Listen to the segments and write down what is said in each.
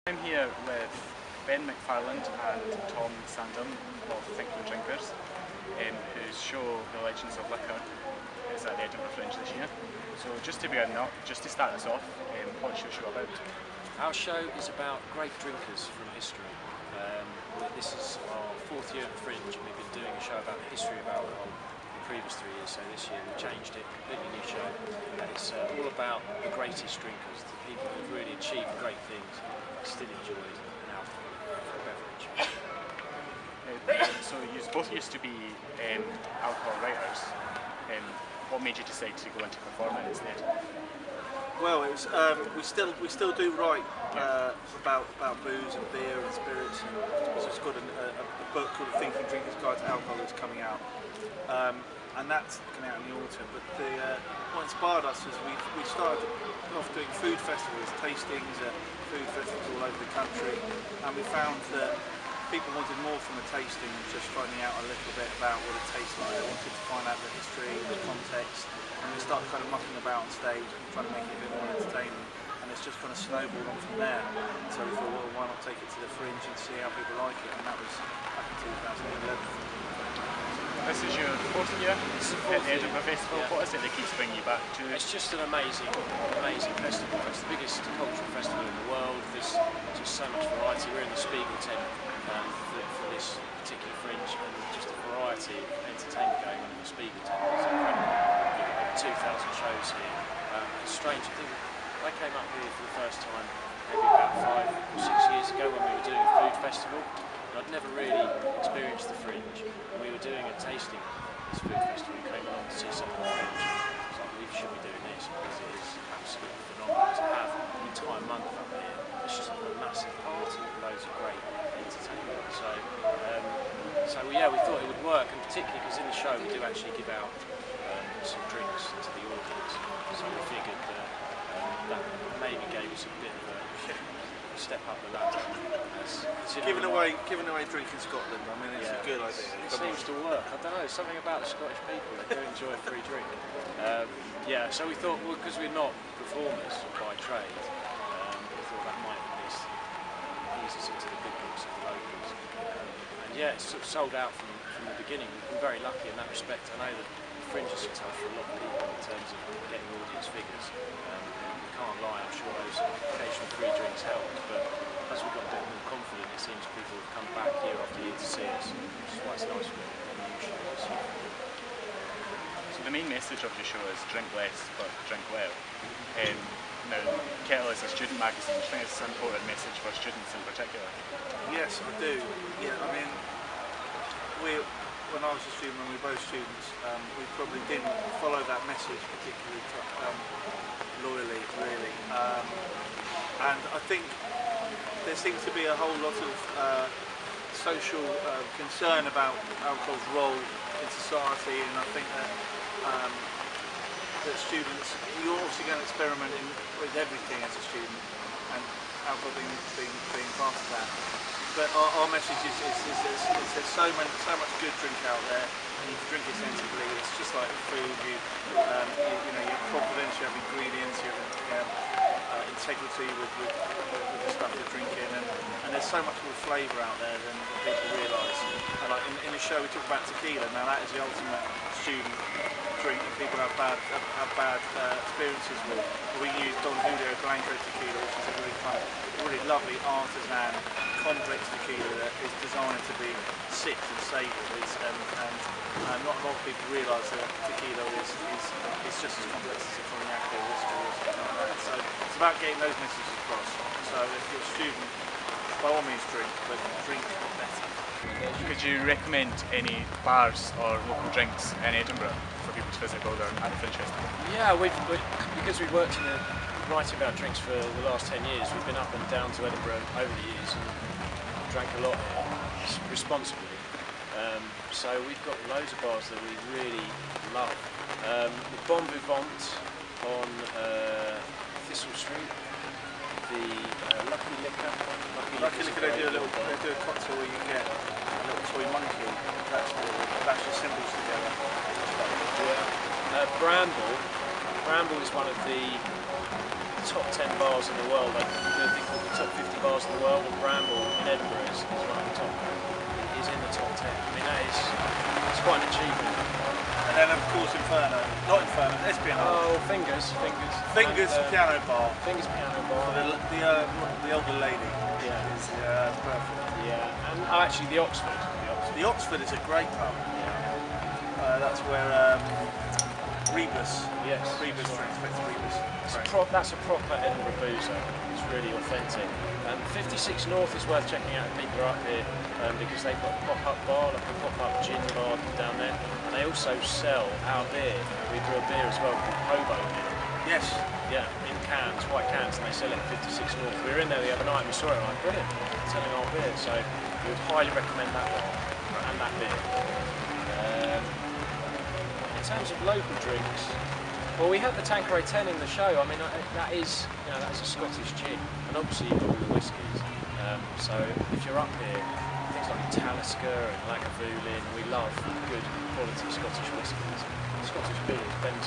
I'm here with Ben MacFarland and Tom Sandham of Think No Drinkers, whose show The Legends of Liquor is at the Edinburgh Fringe this year. So just to begin up, just to start us off, what's your show about? Our show is about great drinkers from history. This is our fourth year at the Fringe, and we've been doing a show about the history of alcohol the previous 3 years, so this year we've changed it, completely new show. It's all about the greatest drinkers, the people who've really achieved great things, still enjoyed an alcoholic beverage. So you both used to be alcohol writers. What made you decide to go into performing instead? Well, it was, we still do write about booze and beer and spirits, and so it's got a book called The Thinking Drinker's Guide to Alcohol that's coming out, and that's coming out in the autumn. But what inspired us was we started off doing food festivals, tastings at food festivals all over the country, and we found that people wanted more from a tasting than just finding out a little bit about what it tastes like. They wanted to find out the history, the context, and we started kind of mucking about on stage and trying to make it a bit more entertaining, and it's just kind of snowballed on from there. So we thought, well, why not take it to the Fringe and see how people like it, and that was back in 2011. This is your fourth year at the Edinburgh Festival. Yeah. What is it that keeps bringing you back to it? It's just an amazing festival. It's the biggest cultural festival in the world. There's just so much variety. We're in the Spiegeltent for this particular Fringe, and just a variety of entertainment going on in the Spiegeltent. It's incredible. You've got 2,000 shows here. It's strange. I think I came up here for the first time maybe about 5 or 6 years ago when we were doing a food festival. I'd never really experienced the Fringe, and we were doing a tasting at this food festival. We came along to see some of the Fringe. So we should be doing this because it is absolutely phenomenal to have an entire month up here. It's just a massive party with loads of great entertainment. So yeah, we thought it would work, and particularly because in the show we do actually give out some drinks to the audience. So we figured that maybe gave us a bit of a step up the ladder. Giving away drink in Scotland, I mean, it's a good idea. It seems to work. I don't know, there's something about the Scottish people, they do enjoy a free drink. Yeah, so we thought, well, because we're not performers by trade, we thought that might at least ease us into the big books of the locals. And yeah, it's sort of sold out from the beginning. We've been very lucky in that respect. I know that the Fringe is tough for a lot of people in terms of getting audience figures. We can't lie, I'm sure those occasional free drinks helped, but as we've got a bit more confident, it seems people have come back year after year to see us, which is why it's nice for a new show this year. So the main message of the show is drink less but drink well. Now, Kettle is a student magazine. Do you think it's an important message for students in particular? Yes, I do. Yeah, I mean, when I was a student, when we were both students, we probably didn't follow that message particularly loyally, really. And I think there seems to be a whole lot of social concern about alcohol's role in society, and I think that students, you're obviously going to experiment with everything as a student, and alcohol being part of that. But our message is there's so much good drink out there, and you can drink it sensibly. It's just like food. You know, you're confident, you have ingredients, you have integrity with the stuff you're drinking, and there's so much more flavour out there than people realise. And like in the show, we talk about tequila. Now that is the ultimate student drink that people have bad experiences with. We use Don Julio Blanco tequila, which is a really lovely artisan complex tequila that is designed to be sipped and savoured, and not a lot of people realise that tequila is just as complex as a cognac or whiskey or something like that. So it's about getting those messages across. So if you're a student, by all means drink, but drink better. Could you recommend any bars or local drinks in Edinburgh for people to visit while they're at the Fringe Festival? Yeah, because we've worked in writing about drinks for the last 10 years, we've been up and down to Edinburgh over the years and drank a lot here, responsibly. So we've got loads of bars that we really love. The Bon Vivant on Thistle Street, the Lucky Liquor. Lucky Liquor, they do a cocktail where you get a little toy monkey that's your symbols together. Yeah. Bramble is one of the the top 10 bars in the world. I do a thing called the top 50 bars in the world, and Bramble in Edinburgh is one of the top. Is in the top 10. I mean, it's quite an achievement. And then of course Inferno, not Inferno, Espionage. Oh, Fingers, piano bar. Fingers piano bar. The older lady. Yeah. Is perfect. Yeah, and actually the Oxford. The Oxford is a great pub. Yeah. That's where Rebus. Yes. Rebus, Inspector Rebus. That's a proper Edinburgh boozer. It's really authentic. 56 North is worth checking out if people are up here because they've got a pop-up bar, like a pop-up gin bar down there, and they also sell our beer. We brew a beer as well called Hobo Beer. Yes. Yeah, in cans, white cans, and they sell it at 56 North. We were in there the other night and we saw it, and I'm like, brilliant, selling our beer. So we would highly recommend that bar and that beer. In terms of local drinks, well, we had the Tanqueray 10 in the show. I mean, that is, that's a Scottish gin, and obviously you've got all the whiskies. So if you're up here, things like Talisker and Lagavulin, we love good quality Scottish whiskies. Scottish beers, Ben's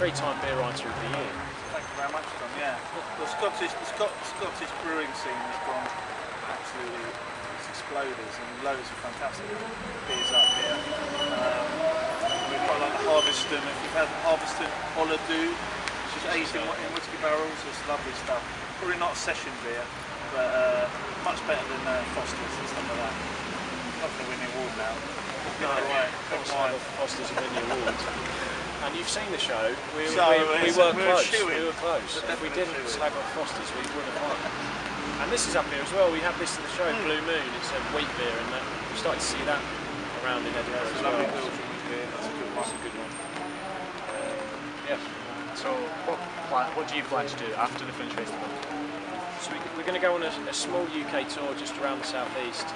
3-time beer writer of the year. Thank you very much, Tom. Yeah, the Scottish brewing scene has gone absolutely exploded, and loads of fantastic beers up here. We've got like the Harveston. If you've had Harveston Oladu, which is aged in whiskey barrels, it's lovely stuff. Probably not a session beer, but much better than Foster's and stuff like that. Not going to win the award now. No, right. Foster's have win the award. And you've seen the show. We were close. We were close. If we didn't slag off Foster's, we would have won. And this is up here as well. We have this in the show, Blue Moon. It's a wheat beer, and we've started to see that around in Edinburgh as well. That's a good one. That's a good one. Yeah. So what do you plan to do after the Fringe Festival? So we're going to go on a small UK tour just around the southeast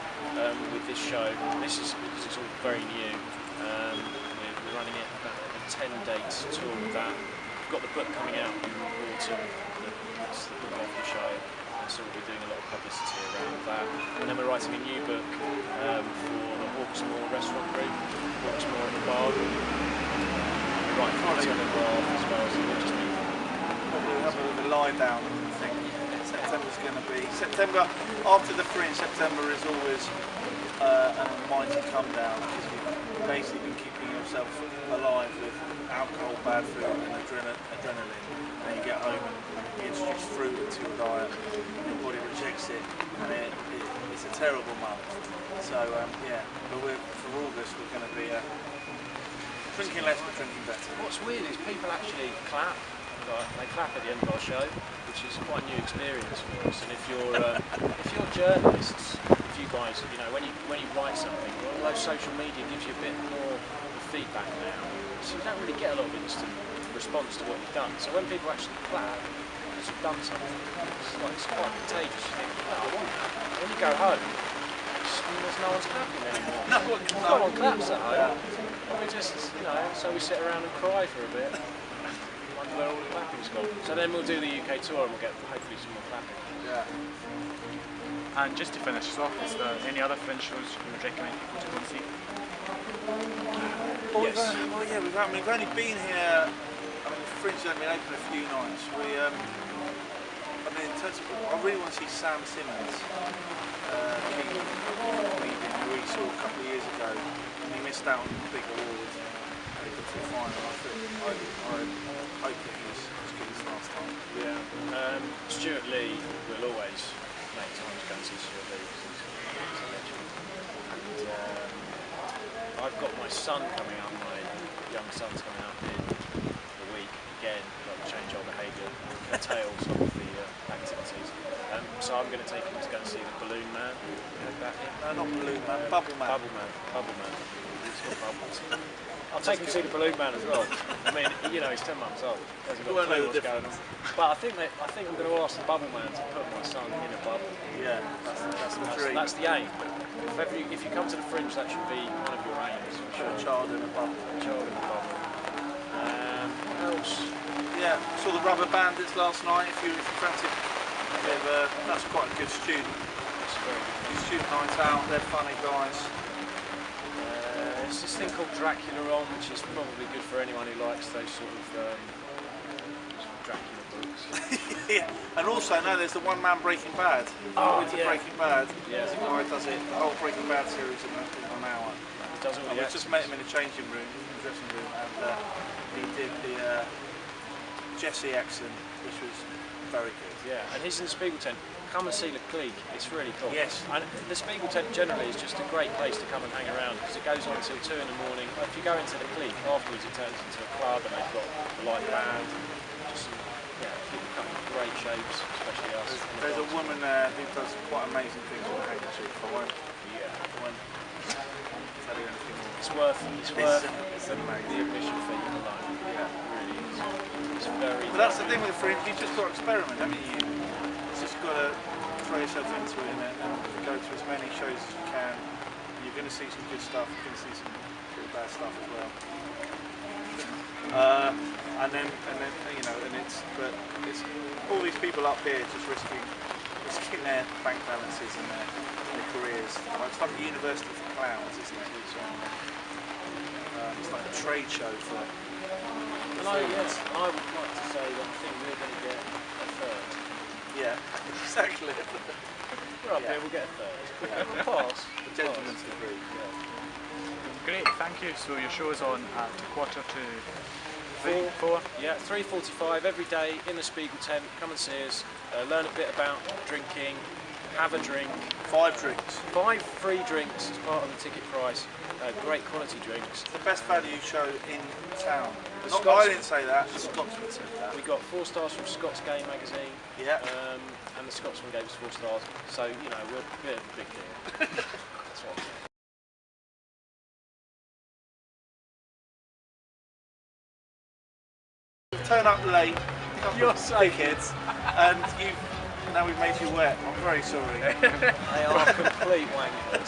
with this show. This is because it's all very new. We're running it about a 10-date tour with that. We've got the book coming out in autumn. That's the book of the show. So we'll be doing a lot of publicity around that. And then we're writing a new book for the Hawksmoor restaurant group, Hawksmoor at the bar. We're writing for the bar as well, so we'll just be... Probably have a bit of a lie down, I think. September's going to be... September, after the Fringe, September is always an almighty come down, because you've basically been keeping yourself alive with alcohol, bad food and adrenaline. And then you get home and you introduce fruit into your diet, and your body rejects it, and it's a terrible month. So yeah, but for August we're going to be drinking less but drinking better. What's weird is people actually clap. They clap at the end of our show, which is quite a new experience for us. And if you're journalists, if you guys, when you write something, although social media gives you a bit more feedback now, so you don't really get a lot of instant response to what you've done. So when people actually clap because you've done something, it's quite contagious. You think, oh, I want that. When you go home, there's no one's clapping anymore. No one claps at home. And we just, so we sit around and cry for a bit. Wonder where all the clapping's gone. So then we'll do the UK tour and we'll get hopefully some more clapping. Yeah. And just to finish us off, is there any other Fringe shows you would recommend people to go and see? Yes. We've only been here. Fringe has only been open a few nights. In terms of, I really want to see Sam Simmons. We saw a couple of years ago, and he missed out on the big award. And he got to the final. I hope that he was as good as last time. Yeah. Stuart Lee will always make time to go and see Stuart Lee because he's a legend. And I've got my son coming up. My young son's coming up in the week again. Got to change our behaviour, curtail some of the activities. So I'm going to take him to go and see the Balloon Man. You know that? No, not Balloon Man, Bubble Man. Bubble Man. He's got bubbles. I'll take him to see the Balloon Man as well. I mean, he's 10 months old. He hasn't got a clue what's going on. But I think I'm going to ask the Bubble Man to put my son in a bubble. Yeah, that's the dream. That's the aim. If you come to the Fringe, that should be one of your aims. Sure. A child in a bubble. Child in a bubble. What else? Yeah, saw the Rubber Bandits last night. If you fancy, that's quite a good student. It's very good. Student night out. They're funny guys. There's this thing called Dracula On, which is probably good for anyone who likes those sort of Dracula books. Yeah, and also no, there's the one man Breaking Bad. Oh, Into yeah. Breaking Bad. Yeah. There's a guy who does it, the whole Breaking Bad series in an hour. He does all And the we just met him in the changing room, in the dressing room, and he did the Jesse accent, which was very good. Yeah, and he's in the Spiegeltent. Come and see the clique, it's really cool. Yes. And the Spiegeltent generally is just a great place to come and hang around because it goes on until 2 in the morning. If you go into the clique, afterwards it turns into a club and they've got a live band. Just people come in great shapes, especially us. There's a woman there who does quite amazing things with a handkerchief. I won't tell you anything more. It's worth It's amazing. the admission fee alone. Yeah. It really is. It's very. But that's the thing with the Fringe, you've just got to experiment, haven't you? You've just got to throw yourself into it and go to as many shows as you can. You're going to see some good stuff, you're going to see some pretty bad stuff as well. And then but it's all these people up here just risking their bank balances and their careers. It's like a university for clowns, isn't it? It's like a trade show for. And I would like to say that I think we're going to get a third. Yeah, exactly. We're up here, we'll get a third. Yeah. Pass. The gentleman's degree. Great, thank you. So your show is on at 4:45. 4. Yeah, 3:45 every day in the Spiegeltent. Come and see us. Learn a bit about drinking. Have a drink. 5 drinks. 5 free drinks as part of the ticket price. Great quality drinks. The best value show in town. The I didn't say that. The Scotsman said that. We got 4 stars from Scots Game magazine. Yeah. And the Scotsman gave us 4 stars. So we're a bit of a big deal. That's what I'm saying. Turn up late, You're kids, and now we've made you wet. I'm very sorry. They are complete wankers.